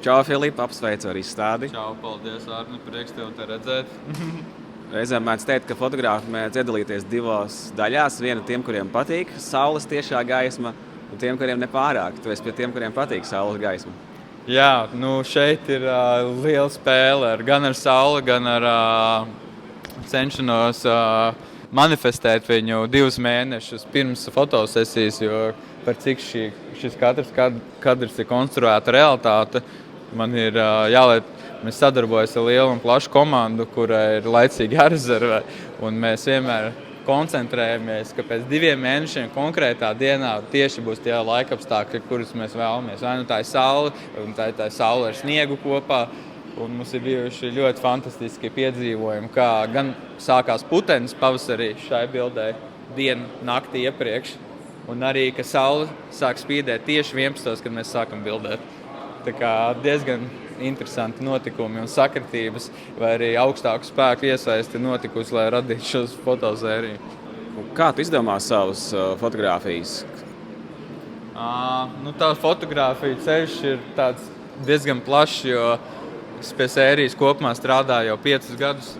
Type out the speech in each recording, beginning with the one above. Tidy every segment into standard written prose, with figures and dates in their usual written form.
Čau, Filipa, apsveicu ar izstādi. Čau, paldies, Arni, prieks tev te redzēt. Reizēm mēdz teikt, ka fotogrāfi mēdz iedalīties divās daļās. Viena tiem, kuriem patīk saules tiešā gaisma, un tiem, kuriem nepārāk. Tu esi pie tiem, kuriem patīk saules gaisma. Jā, šeit ir liela spēle gan ar sauli, gan ar cenšanos manifestēt viņu 2 mēnešus pirms fotosesijas, jo par cik šis katrs kadrs ir konstruēta realitāte, man ir jāliek. Mēs sadarbojamies ar lielu un plašu komandu, kurai ir laicīgi jārezervē, un mēs vienmēr koncentrējamies, ka pēc 2 mēnešiem konkrētā dienā tieši būs tie laikapstākļi, kurus mēs vēlamies. Vai nu tā ir saule, un tā ir saule ar sniegu kopā, un mums ir bijuši ļoti fantastiski piedzīvojumi, kā gan sākās putenis pavasarī šai bildē dienu naktī iepriekš, un arī, ka saule sāk spīdēt tieši 11. kad mēs sākam bildēt. Tā kā diezgan interesanti notikumi un sakritības, vai arī augstāku spēku iesaisti notikusi, lai radītu šos fotosēriju. Kā tu izdomā savas fotogrāfijas? Tā fotogrāfija ceļš ir tāds diezgan plašs, jo es pie sērijas kopumā strādāju jau 5 gadus.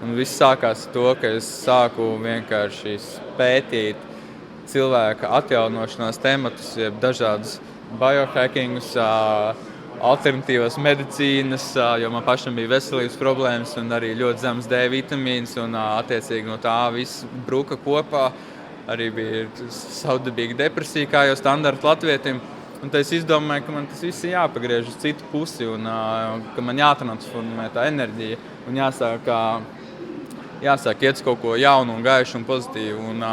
Un viss sākās ar to, ka es sāku vienkārši pētīt cilvēka atjaunošanās tematus, jeb dažādas biohackingus, alternatīvas medicīnas, jo man pašam bija veselības problēmas un arī ļoti zems D vitamīns, un attiecīgi no tā viss bruka kopā. Arī bija savdabīga depresija, kā jau standarta latvietim. Un tad es izdomāju, ka man tas viss ir jāpagriež uz citu pusi, un ka man jātransformē tā enerģija un jāsāk iet uz kaut ko jaunu un gaišu un pozitīvu. Un,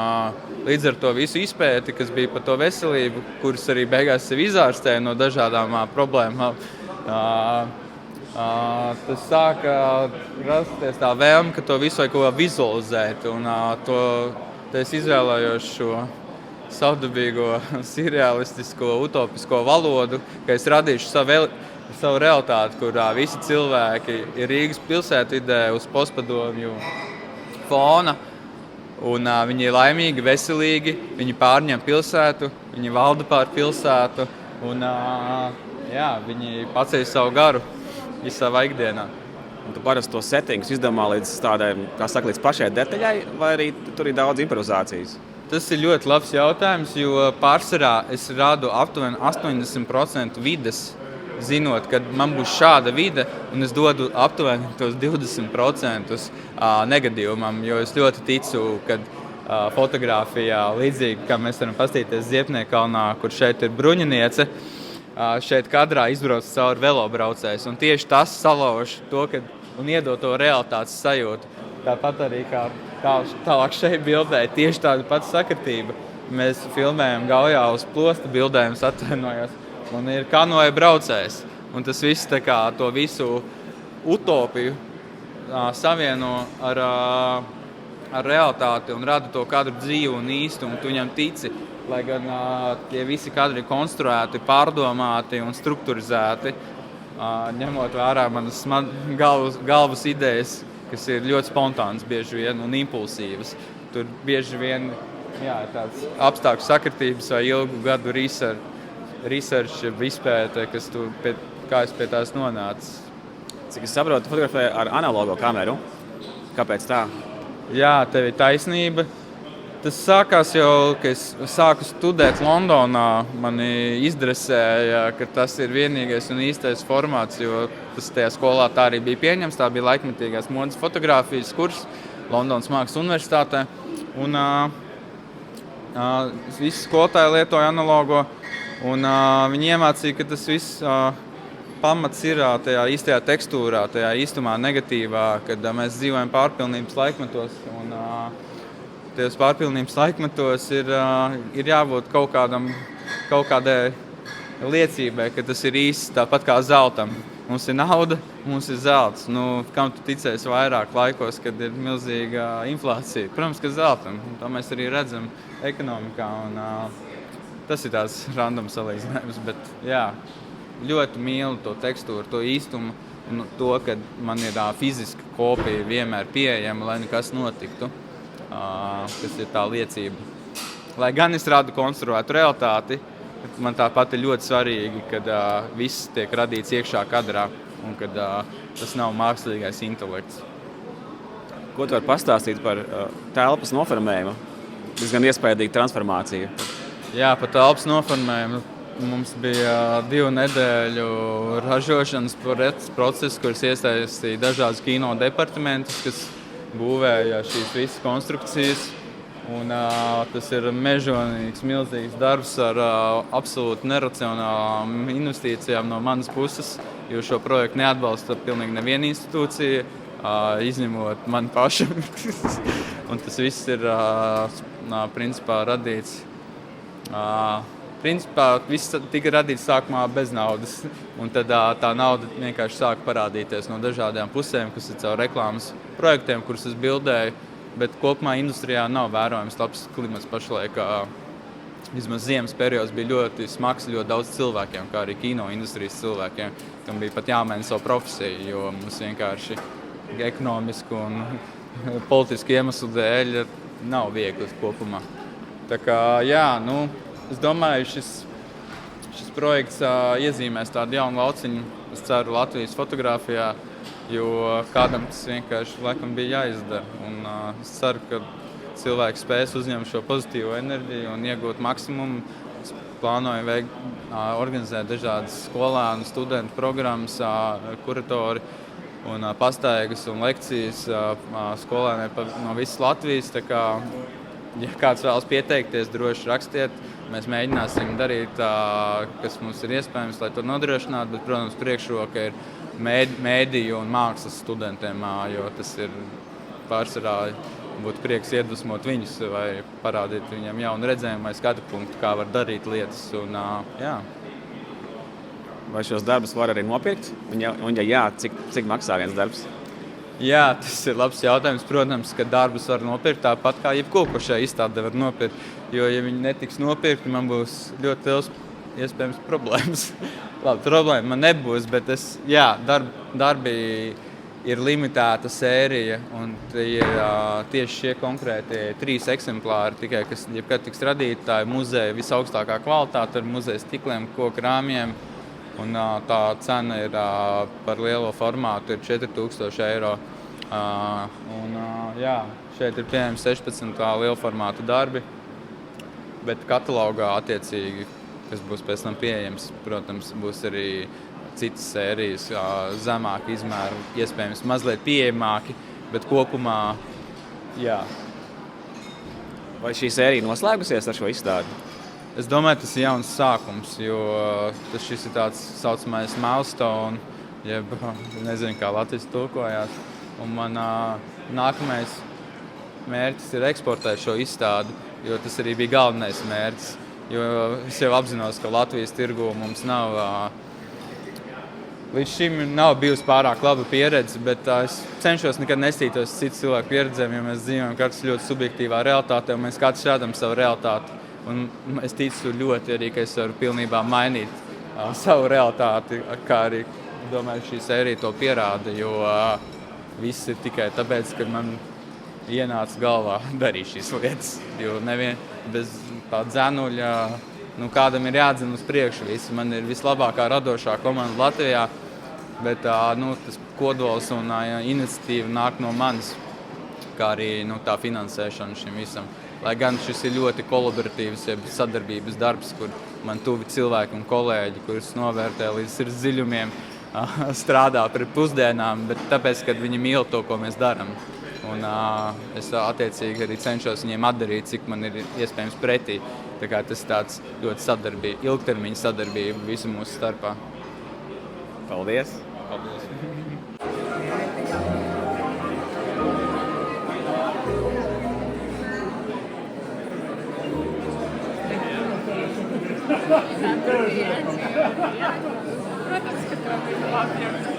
līdz ar to visu izpēti, kas bija par to veselību, kuras arī beigās sevi izārstēja no dažādām problēmām, tas sāka rasties tā vēlme, ka to visu vajag kaut kā vizualizēt. Un tad es izvēlējos šo savdabīgo, surrealistisko, utopisko valodu, ka es radīšu savu realitāti, kurā visi cilvēki ir Rīgas pilsētvidē uz postpadomju fona. Un viņi ir laimīgi, veselīgi, viņi pārņem pilsētu, viņi valda pār pilsētu, un viņi paceļ savu garu savā ikdienā. Un tu parasti to settingus izdomā līdz tādai, līdz pašai detaļai, vai arī tur ir daudz improvizācijas? Tas ir ļoti labs jautājums, jo pārsvarā es rādu aptuveni 80% vides, zinot, ka man būs šāda vide, un es dodu aptuveni tos 20% negadījumam, jo es ļoti ticu, ka fotogrāfijā, līdzīgi kā mēs varam paskatīties Ziepniekalnā, kur šeit ir bruņiniece, šeit kadrā izbrauc cauri velobraucējs, un tieši tas salauž to, un iedod to realitātes sajūtu. Tāpat arī kā tālāk šeit bildē, tieši tāda pati sakritība. Mēs filmējam Gaujā uz plosta bildējumus, atvainojos. Un ir kanoja braucējs, un tas viss to visu utopiju savieno ar realitāti un rada to kadru dzīvu un īstu, un tu viņam tici, lai gan tie visi kadri ir konstruēti, pārdomāti un strukturizēti, ņemot vērā manas galvas idejas, kas ir ļoti spontānas bieži vien un impulsīvas. Tur bieži vien tāds apstākļu sakritības vai ilgu gadu research izpēte, kā es pie tās nonācu. Cik es saprotu, fotografē ar analogo kameru. Kāpēc tā? Jā, tev ir taisnība. Tas sākās jau, kad es sāku studēt Londonā. Mani izdresēja, ka tas ir vienīgais un īstais formāts, jo tas tajā skolā tā arī bija pieņemts. Tā bija laikmetīgās modes fotogrāfijas kurs Londonas Mākslas universitātē. Un visi skolotāji lietoja analogo. Un viņi iemācīja, ka tas viss pamats ir tajā īstajā tekstūrā, tajā īstumā negatīvā, kad mēs dzīvojam pārpilnības laikmetos. Un tajos pārpilnības laikmetos ir jābūt kaut kādai liecībai, ka tas ir īsts, tāpat kā zeltam. Mums ir nauda, mums ir zelts. Kam tu ticēsi vairāk laikos, kad ir milzīga inflācija? Protams, ka zeltam. To mēs arī redzam ekonomikā. Un, tas ir tās random salīdzinājums, bet ļoti mīlu to tekstūru, to īstumu un to, ka man ir fiziska kopija vienmēr pieejama, lai nekas notiktu, kas ir tā liecība. lai gan es radu konstruētu realitāti, man tāpat ir ļoti svarīgi, kad viss tiek radīts iekšā kadrā un kad tas nav mākslīgais intelekts. Ko tu vari pastāstīt par telpas noformējumu? Diezgan iespaidīga transformācija. Jā, par telpas noformējumu mums bija 2 nedēļu ražošanas process, kuras iesaistīja dažādas kino departamentus, kas būvēja šīs visas konstrukcijas. Un, tas ir mežonīgs, milzīgs darbs ar absolūti neracionālām investīcijām no manas puses, jo šo projektu neatbalsta pilnīgi neviena institūcija, izņemot mani pašu. Un tas viss ir principā radīts. Principā viss tika radīts sākumā bez naudas, un tad tā nauda vienkārši sāka parādīties no dažādām pusēm, kas ir caur reklāmas projektiem, kurus es bildēju, bet kopumā industrijā nav vērojams labs klimats pašlaik. Vismaz ziemas periods bija ļoti smags ļoti daudz cilvēkiem, kā arī kino industrijas cilvēkiem, kam bija pat jāmaina savu profesiju, jo mums vienkārši ekonomisku un politisku iemeslu dēļ nav viegli kopumā. Tā kā, jā, es domāju, šis projekts iezīmēs tādu jaunu lauciņu, es ceru, Latvijas fotogrāfijā, jo kādam tas vienkārši laikam bija jāizdara. Un es ceru, ka cilvēki spēs uzņemt šo pozitīvo enerģiju un iegūt maksimumu. Es plānoju organizēt dažādas skolēnu, studentu programmas, kuratori un pastaigas un lekcijas skolēniem no visas Latvijas. Tā kā, ja kāds vēlas pieteikties, droši rakstiet. Mēs mēģināsim darīt, kas mums ir iespējams, lai to nodrošinātu, bet, protams, priekšroka ir mēdīju un mākslas studentiem, jo tas ir pārsvarā būtu prieks iedvesmot viņus vai parādīt viņiem jaunu redzējumu vai skatu punktu, kā var darīt lietas. Un, jā. Vai šos darbus var arī nopirkt? Un ja jā, cik maksā viens darbs? Jā, tas ir labs jautājums. Protams, ka darbus var nopirkt tāpat kā jebko, ko šajā izstādē var nopirkt. Jo, ja viņi netiks nopirkti, man būs ļoti liels iespējams problēmas. Labi, problēma man nebūs, bet darbi ir limitēta sērija. Un ir tieši šie konkrētie 3 eksemplāri, tikai, kas jebkad tiks radīti. Tā ir muzeja visaugstākā kvalitāte ar muzeja stikliem, koku rāmjiem. Un tā cena ir par lielo formātu ir 4000 eiro. Šeit ir pieejami 16 liela formāta darbi, bet katalogā attiecīgi, kas būs pēc tam pieejams, protams, būs arī citas sērijas, zemāki izmēri, iespējams mazliet pieejamāki, bet kopumā, jā. Vai šī sērija noslēgusies ar šo izstādi? Es domāju, tas ir jauns sākums, jo šis ir tāds saucamais milestone, jeb nezinu, kā Latvijas tulkojās. Un man nākamais mērķis ir eksportēt šo izstādi, jo tas arī bija galvenais mērķis. Jo es jau apzinos, ka Latvijas tirgu mums nav, līdz šim nav bijusi pārāk laba pieredze, bet es cenšos nekad nestītos citu cilvēku pieredzēm, jo mēs dzīvojam katrs ļoti subjektīvā realitātē, un mēs katrs rādam savu realitāti. Un es ticu ļoti arī, ka es varu pilnībā mainīt savu realitāti, kā arī, domāju, šī sērija to pierāda, jo viss ir tikai tāpēc, ka man ienāca galvā darīt šīs lietas. Jo nevien bez tā dzenuļa, kādam ir jādzen uz priekšu. Man ir vislabākā radošā komanda Latvijā, bet tas kodols un iniciatīva nāk no manis, kā arī tā finansēšana šim visam. Lai gan šis ir ļoti kolaboratīvs, sadarbības darbs, kur man tuvi cilvēki un kolēģi, kurus novērtē līdz sirds dziļumiem, strādā pret pusdienām, bet tāpēc, ka viņi mīl to, ko mēs darām. Un es attiecīgi arī cenšos viņiem atdarīt, cik man ir iespējams pretī. Tā kā tas tāds ļoti ilgtermiņa sadarbība visu mūsu starpā. Paldies! Paldies! Protams, ka tev bija labi. Tas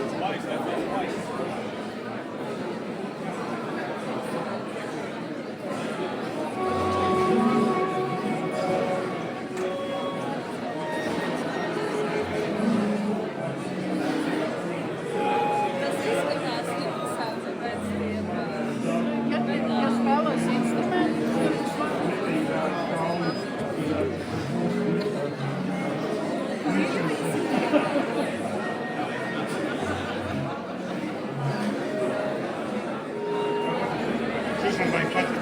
izskatās ļoti man baigi patīk.